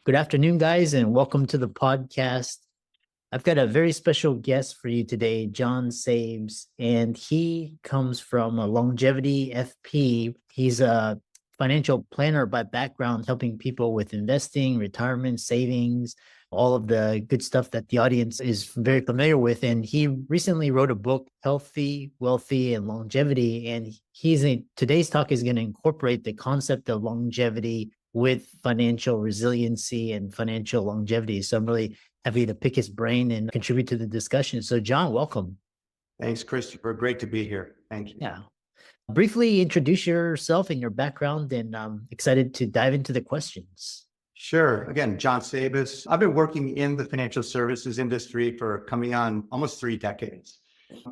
Good afternoon, guys, and welcome to the podcast. I've got a very special guest for you today, Jon Sabes, and he comes from a longevity FP. He's a financial planner by background, helping people with investing, retirement, savings, all of the good stuff that the audience is very familiar with. And he recently wrote a book, Healthy, Wealthy, and Longevity. And today's talk is going to incorporate the concept of longevity with financial resiliency and financial longevity. So I'm really happy to pick his brain and contribute to the discussion. So Jon, welcome. Thanks, Christopher. Great to be here. Thank you. Yeah. Briefly introduce yourself and your background, and I'm excited to dive into the questions. Sure. Again, Jon Sabes. I've been working in the financial services industry for coming on almost 3 decades.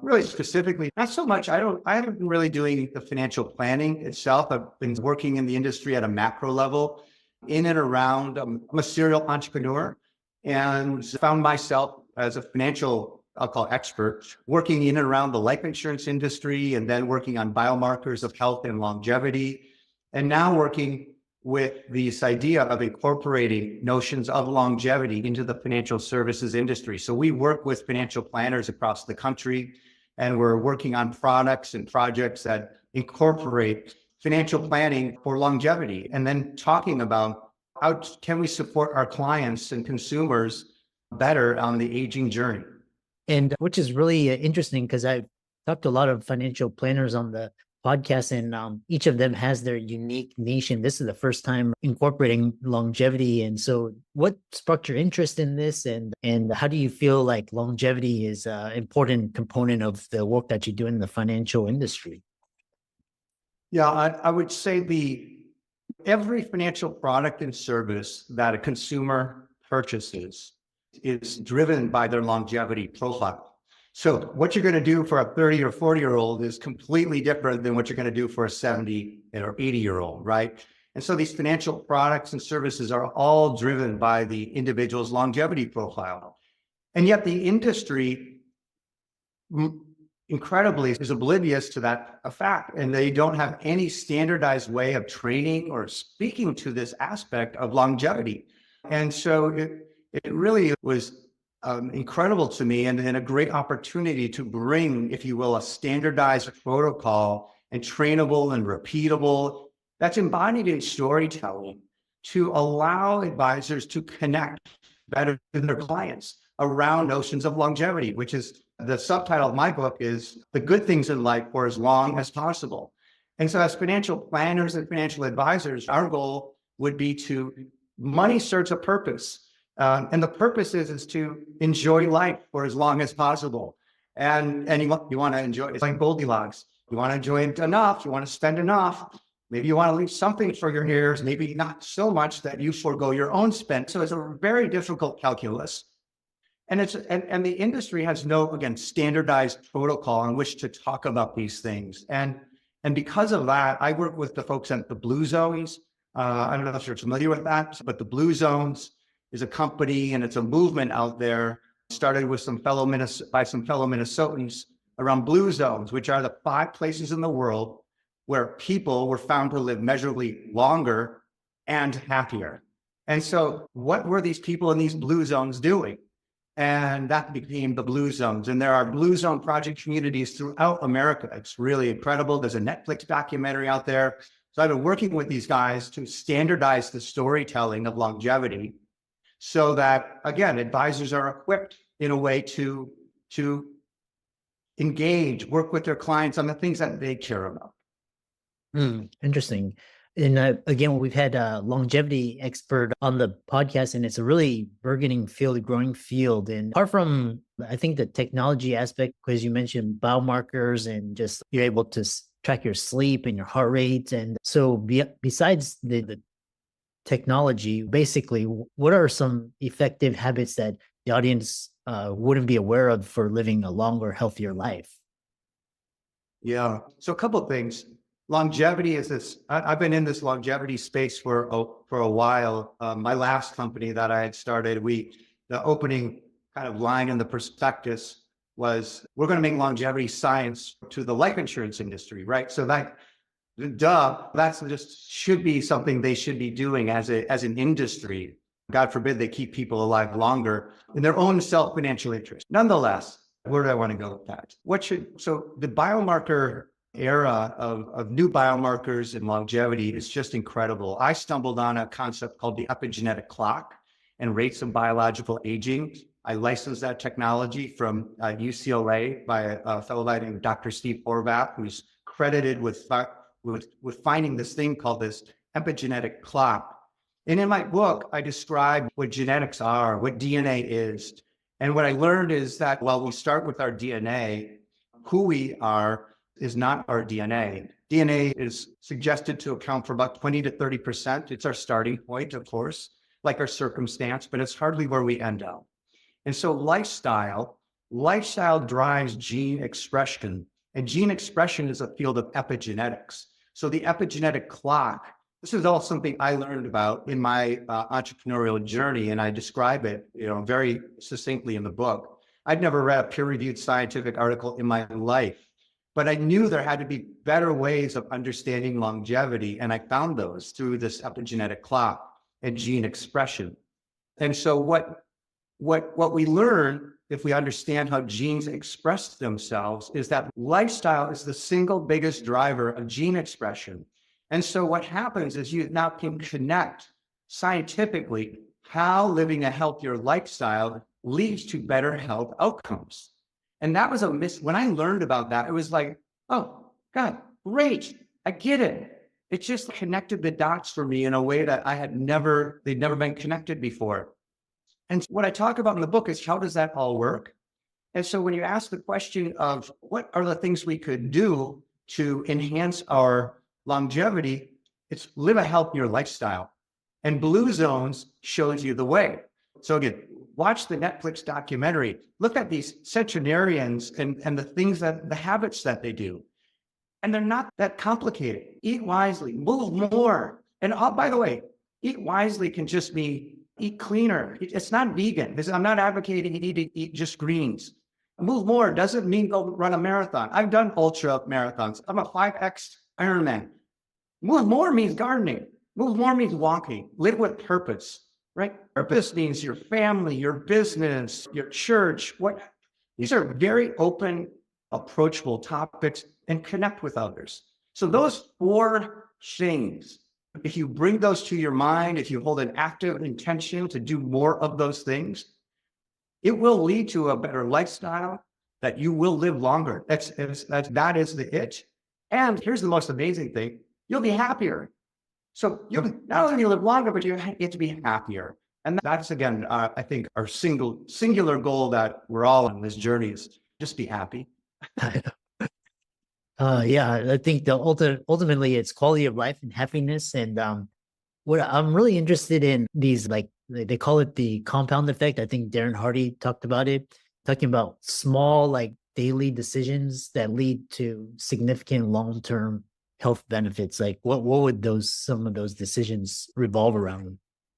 Really specifically, not so much. I haven't been really doing the financial planning itself. I've been working in the industry at a macro level, in and around. I'm a serial entrepreneur and found myself as a financial, I'll call expert, working in and around the life insurance industry, and then working on biomarkers of health and longevity, and now working with this idea of incorporating notions of longevity into the financial services industry. So we work with financial planners across the country, and we're working on products and projects that incorporate financial planning for longevity, and then talking about how can we support our clients and consumers better on the aging journey. And which is really interesting because I've talked to a lot of financial planners on the podcast, and each of them has their unique niche. And this is the first time incorporating longevity. And so what sparked your interest in this? And how do you feel like longevity is an important component of the work that you do in the financial industry? Yeah, I would say every financial product and service that a consumer purchases is driven by their longevity profile. So what you're going to do for a 30 or 40-year-old is completely different than what you're going to do for a 70 or 80-year-old, right? And so these financial products and services are all driven by the individual's longevity profile. And yet the industry, incredibly, is oblivious to that fact, and they don't have any standardized way of training or speaking to this aspect of longevity. And so it really was incredible to me, and a great opportunity to bring, if you will, a standardized protocol and trainable and repeatable that's embodied in storytelling to allow advisors to connect better with their clients around notions of longevity, which is the subtitle of my book is The Good Things in Life for as Long as Possible. And so as financial planners and financial advisors, our goal would be money serves a purpose. And the purpose is to enjoy life for as long as possible. And you want to enjoy, it's like Goldilocks. You want to enjoy it enough, you want to spend enough. Maybe you want to leave something for your heirs, maybe not so much that you forego your own spend. So it's a very difficult calculus. And the industry has no, again, standardized protocol in which to talk about these things. And because of that, I work with the folks at the Blue Zones. I don't know if you're familiar with that, but the Blue Zones is a company and it's a movement out there started with some fellow Minnesotans around blue zones, which are the 5 places in the world where people were found to live measurably longer and happier. And so what were these people in these blue zones doing? And that became the Blue Zones. And there are Blue Zone project communities throughout America. It's really incredible. There's a Netflix documentary out there. So I've been working with these guys to standardize the storytelling of longevity so that, again, advisors are equipped in a way to engage, work with their clients on the things that they care about. Interesting. And again, we've had a longevity expert on the podcast, and it's a really burgeoning field, growing field. And apart from, I think, the technology aspect, because you mentioned biomarkers and just you're able to track your sleep and your heart rate. And so besides the technology, basically, what are some effective habits that the audience wouldn't be aware of for living a longer, healthier life? Yeah. So a couple of things. Longevity is this. I've been in this longevity space for a while. My last company that I had started, the opening kind of line in the prospectus was, we're going to make longevity science to the life insurance industry, right? So that's just should be something they should be doing as an industry. God forbid they keep people alive longer in their own self-financial interest. Nonetheless, where do I want to go with that? So the biomarker era of new biomarkers and longevity is just incredible. I stumbled on a concept called the epigenetic clock and rates of biological aging. I licensed that technology from UCLA by a fellow by the name of Dr. Steve Horvath, who's credited with finding this thing called this epigenetic clock. And in my book, I describe what genetics are, what DNA is. And what I learned is that while we start with our DNA, who we are is not our DNA. DNA is suggested to account for about 20 to 30%. It's our starting point, of course, like our circumstance, but it's hardly where we end up. And so lifestyle drives gene expression, and gene expression is a field of epigenetics. So the epigenetic clock, this is all something I learned about in my entrepreneurial journey, and I describe it, very succinctly in the book. I'd never read a peer-reviewed scientific article in my life, but I knew there had to be better ways of understanding longevity, and I found those through this epigenetic clock and gene expression. And so what we learn, if we understand how genes express themselves, is that lifestyle is the single biggest driver of gene expression. And so what happens is you now can connect scientifically how living a healthier lifestyle leads to better health outcomes. And that was when I learned about that, it was like, oh, God, great. I get it. It just connected the dots for me in a way that they'd never been connected before. And what I talk about in the book is how does that all work? And so when you ask the question of what are the things we could do to enhance our longevity, it's live a healthier lifestyle. And Blue Zones shows you the way. So again, watch the Netflix documentary. Look at these centenarians and the habits that they do. And they're not that complicated. Eat wisely, move more. And by the way, eat wisely can just be eat cleaner. It's not vegan. I'm not advocating you need to eat just greens. Move more doesn't mean go run a marathon. I've done ultra marathons. I'm a 5X Ironman. Move more means gardening. Move more means walking. Live with purpose, right? Purpose means your family, your business, your church. These are very open, approachable topics and connect with others. So those 4 things, if you bring those to your mind, if you hold an active intention to do more of those things, it will lead to a better lifestyle that you will live longer. That is the it. And here's the most amazing thing. You'll be happier. So you'll not only live longer, but you get to be happier. And that's, again, I think our singular goal that we're all on this journey is just be happy. Yeah, I think ultimately it's quality of life and happiness. And what I'm really interested in these, like they call it the compound effect. I think Darren Hardy talked about it, talking about small, like daily decisions that lead to significant long-term health benefits. Like what would some of those decisions revolve around?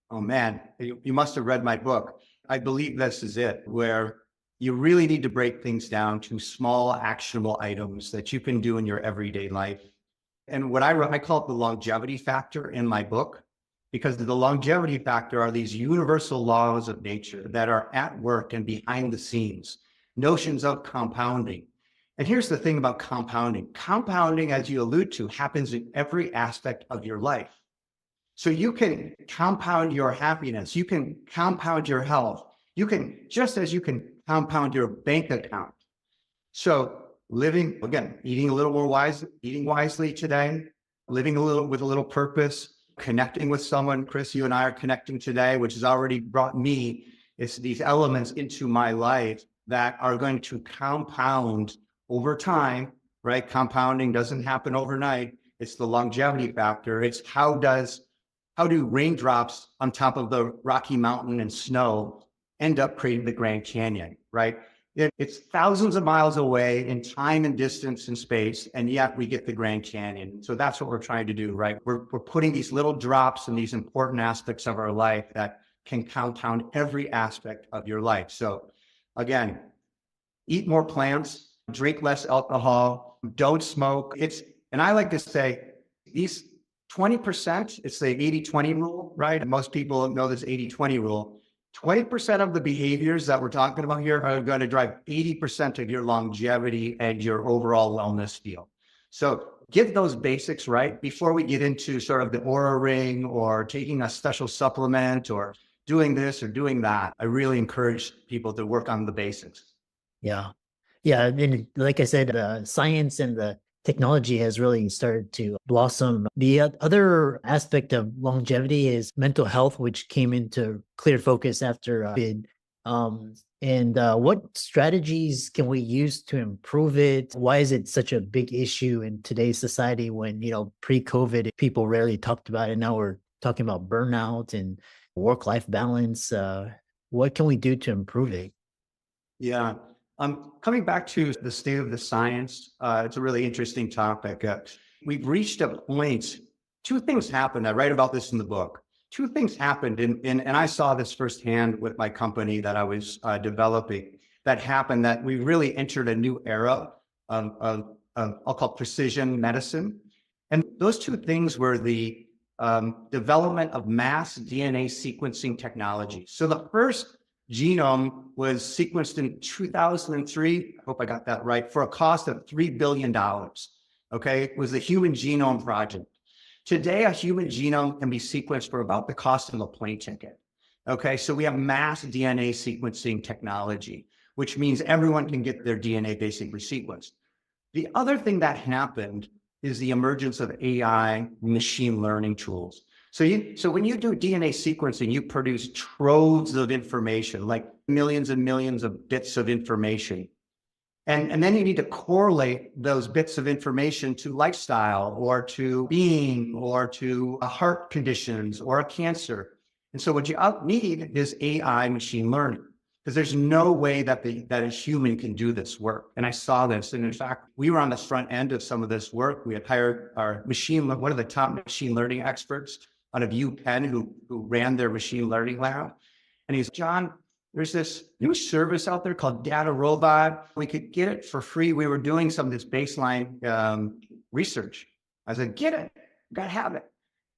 Oh man, you must have read my book. I believe this is it, where you really need to break things down to small actionable items that you can do in your everyday life. And what I call it the longevity factor in my book, because the longevity factor are these universal laws of nature that are at work and behind the scenes, notions of compounding. And here's the thing about compounding. Compounding, as you allude to, happens in every aspect of your life. So you can compound your happiness, you can compound your health, just as you can compound your bank account. So eating a little more eating wisely today, living with a little purpose, connecting with someone. Chris, you and I are connecting today, which has already brought me these elements into my life that are going to compound over time, right? Compounding doesn't happen overnight. It's the longevity factor. It's how do raindrops on top of the Rocky Mountain and snow end up creating the Grand Canyon, right? It's thousands of miles away in time and distance and space, and yet we get the Grand Canyon. So that's what we're trying to do, right? We're putting these little drops in these important aspects of our life that can compound every aspect of your life. So again, eat more plants, drink less alcohol, don't smoke. And I like to say these 20%, it's the 80-20 rule, right? And most people know this 80-20 rule. 20% of the behaviors that we're talking about here are going to drive 80% of your longevity and your overall wellness feel. So get those basics right before we get into sort of the Aura Ring or taking a special supplement or doing this or doing that. I really encourage people to work on the basics. Yeah. Yeah. And like I said, the science and the technology has really started to blossom. The other aspect of longevity is mental health, which came into clear focus after COVID. And what strategies can we use to improve it? Why is it such a big issue in today's society when, pre-COVID, people rarely talked about it. Now we're talking about burnout and work-life balance. What can we do to improve it? Yeah. Coming back to the state of the science, it's a really interesting topic. We've reached a point, two things happened. I write about this in the book. Two things happened, and I saw this firsthand with my company that I was developing, that happened that we really entered a new era of I'll call precision medicine. And those two things were the development of mass DNA sequencing technology. So the first genome was sequenced in 2003. I hope I got that right, for a cost of $3 billion. Okay, it was the Human Genome Project. Today, a human genome can be sequenced for about the cost of a plane ticket. Okay, so we have mass DNA sequencing technology, which means everyone can get their DNA basically sequenced. The other thing that happened is the emergence of AI machine learning tools. So when you do DNA sequencing, you produce troves of information, like millions and millions of bits of information. And then you need to correlate those bits of information to lifestyle or to being or to heart conditions or a cancer. And so what you need is AI machine learning, because there's no way that a human can do this work. And I saw this. And in fact, we were on the front end of some of this work. We had hired our one of the top machine learning experts out of UPenn who ran their machine learning lab. And he's, John, there's this new service out there called Data Robot. We could get it for free. We were doing some of this baseline research. I said, get it, you gotta have it.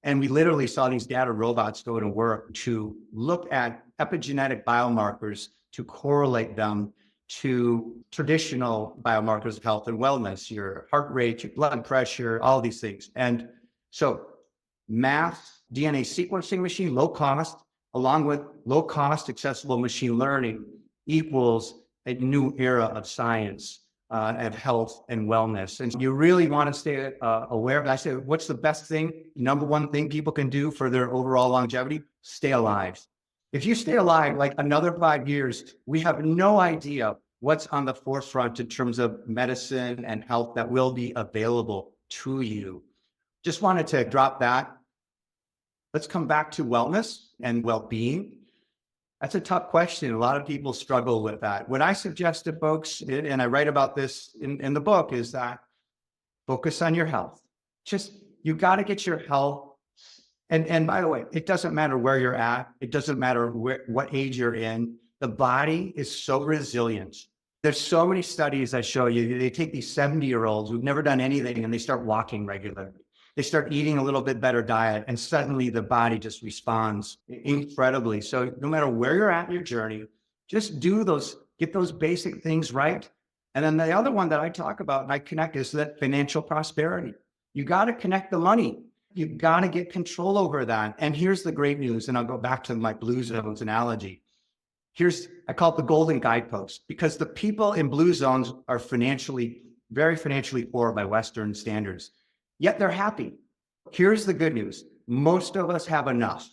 And we literally saw these data robots go to work to look at epigenetic biomarkers, to correlate them to traditional biomarkers of health and wellness, your heart rate, your blood pressure, all these things. And so mass DNA sequencing machine, low cost, along with low cost accessible machine learning equals a new era of science of health and wellness. And you really want to stay aware of that. I say, what's the best thing, number one thing people can do for their overall longevity? Stay alive. If you stay alive, like another 5 years, we have no idea what's on the forefront in terms of medicine and health that will be available to you. Just wanted to drop that. Let's come back to wellness and well-being. That's a tough question. A lot of people struggle with that. What I suggest to folks, and I write about this in the book, is that focus on your health. You got to get your health. And by the way, it doesn't matter where you're at. It doesn't matter what age you're in. The body is so resilient. There's so many studies that show you, they take these 70-year-olds who've never done anything and they start walking regularly. They start eating a little bit better diet, and suddenly the body just responds incredibly. So no matter where you're at in your journey, just get those basic things right. And then the other one that I talk about and I connect is that financial prosperity. You got to connect the money. You've got to get control over that. And here's the great news, and I'll go back to my blue zones analogy. I call it the golden guidepost, because the people in blue zones are very financially poor by Western standards. Yet they're happy. Here's the good news. Most of us have enough.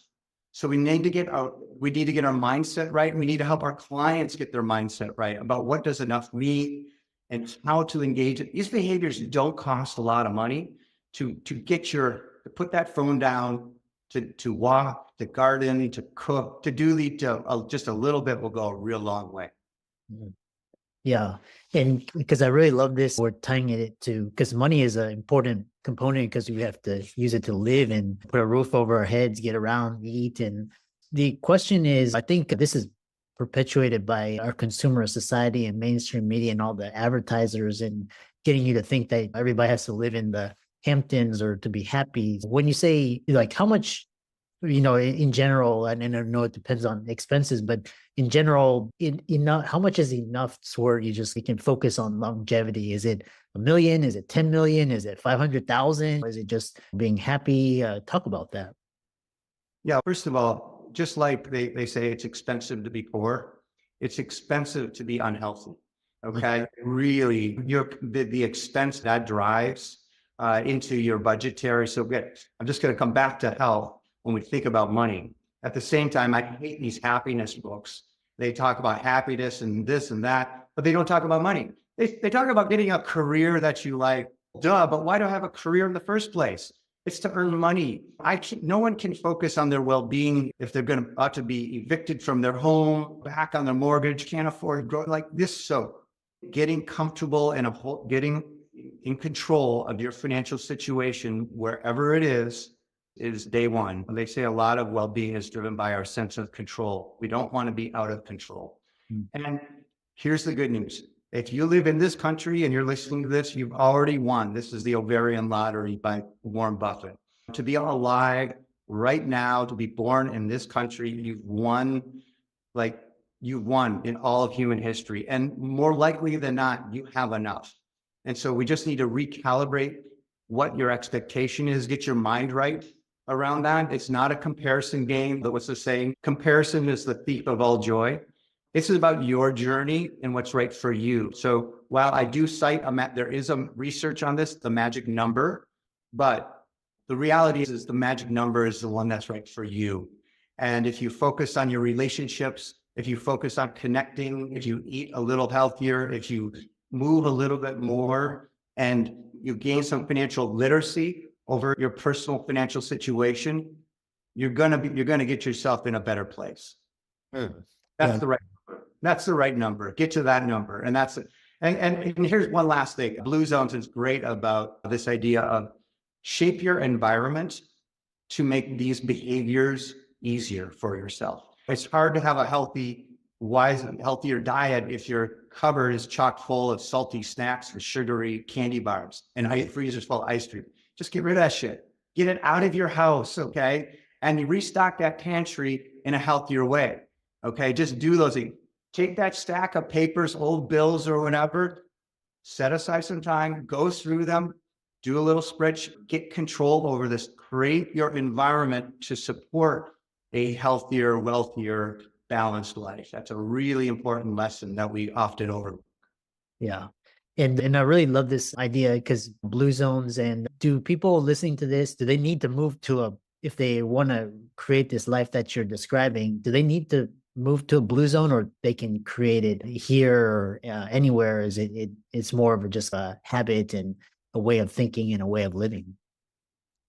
So we need to get our mindset right. We need to help our clients get their mindset right about what does enough mean and how to engage it. These behaviors don't cost a lot of money to put that phone down, to walk, to garden, to cook, just a little bit will go a real long way. Yeah. And because I really love this, we're tying it to, because money is an important component because we have to use it to live and put a roof over our heads, get around, eat. And the question is, I think this is perpetuated by our consumer society and mainstream media and all the advertisers and getting you to think that everybody has to live in the Hamptons or to be happy. When you say like how much, in general, and I know it depends on expenses, but in general, enough, how much is enough so where you can focus on longevity? Is it 1 million? Is it 10 million? Is it 500,000? Is it just being happy? Talk about that. Yeah, first of all, just like they say it's expensive to be poor, it's expensive to be unhealthy. Okay. Really, the expense that drives into your budgetary. So I'm just going to come back to health when we think about money. At the same time, I hate these happiness books. They talk about happiness and this and that, but they don't talk about money. They talk about getting a career that you like. Duh, but why do I have a career in the first place? It's to earn money. No one can focus on their well-being if they're about to be evicted from their home, back on their mortgage, can't afford growth like this. So getting comfortable and getting in control of your financial situation, wherever it is day one. They say a lot of well-being is driven by our sense of control. We don't want to be out of control. And here's the good news. If you live in this country and you're listening to this, you've already won. This is the ovarian lottery by Warren Buffett. To be alive right now, to be born in this country, you've won in all of human history. And more likely than not, you have enough. And so we just need to recalibrate what your expectation is, get your mind right around that. It's not a comparison game, but what's the saying? Comparison is the thief of all joy. This is about your journey and what's right for you. So while I do cite, there is a research on this, the magic number, but the reality is the magic number is the one that's right for you. And if you focus on your relationships, if you focus on connecting, if you eat a little healthier, if you move a little bit more, and you gain some financial literacy over your personal financial situation, you're gonna get yourself in a better place. That's the right number. Get to that number. And that's it. And here's one last thing. Blue Zones is great about this idea of shape your environment to make these behaviors easier for yourself. It's hard to have a healthier diet if your cupboard is chock full of salty snacks and sugary candy bars and freezers full of ice cream. Just get rid of that shit. Get it out of your house, okay? And you restock that pantry in a healthier way, okay? Just do those things. Take that stack of papers, old bills or whatever, set aside some time, go through them, do a little spreadsheet, get control over this, create your environment to support a healthier, wealthier, balanced life. That's a really important lesson that we often overlook. Yeah. And I really love this idea because blue zones, and do people listening to this, do they need to move if they want to create this life that you're describing, do they need to move to a blue zone, or they can create it here or anywhere? Is it's more of just a habit and a way of thinking and a way of living?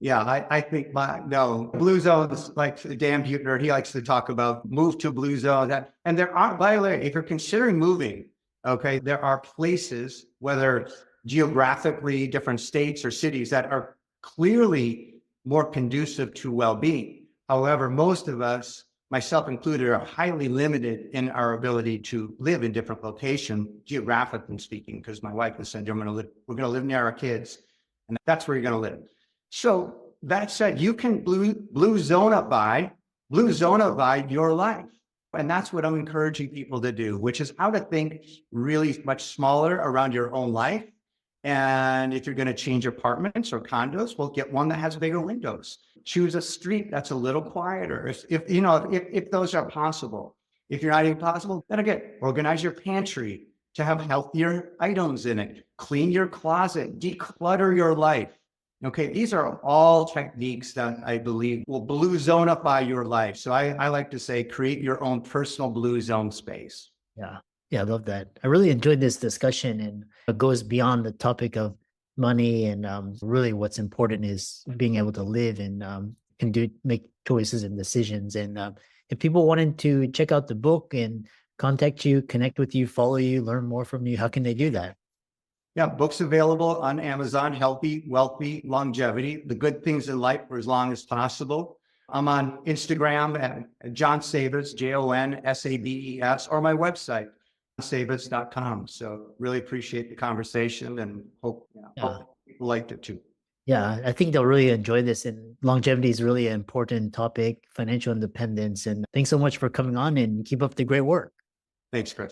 Yeah, I think blue zones, like Dan Buettner, he likes to talk about move to blue zone. And there are, by the way, if you're considering moving, okay, there are places, whether geographically different states or cities, that are clearly more conducive to well-being. However, most of us, myself included, are highly limited in our ability to live in different locations, geographically speaking, because my wife has said, we're going to live near our kids, and that's where you're going to live. So that said, you can blue zone up by your life. And that's what I'm encouraging people to do, which is how to think really much smaller around your own life. And if you're going to change apartments or condos, well, get one that has bigger windows. Choose a street that's a little quieter. If those are possible. If you're not even possible, then again, organize your pantry to have healthier items in it. Clean your closet, declutter your life. Okay, these are all techniques that I believe will blue zone up by your life. So I like to say, create your own personal blue zone space. Yeah. Yeah, I love that. I really enjoyed this discussion, and it goes beyond the topic of money. And really what's important is being able to live and make choices and decisions. And if people wanted to check out the book and contact you, connect with you, follow you, learn more from you, how can they do that? Yeah, books available on Amazon, Healthy, Wealthy, Longevity, the good things in life for as long as possible. I'm on Instagram at Jon Sabes, JonSabes, or my website, jonsabes.com. So really appreciate the conversation and hope people liked it too. Yeah, I think they'll really enjoy this. And longevity is really an important topic, financial independence. And thanks so much for coming on and keep up the great work. Thanks, Chris.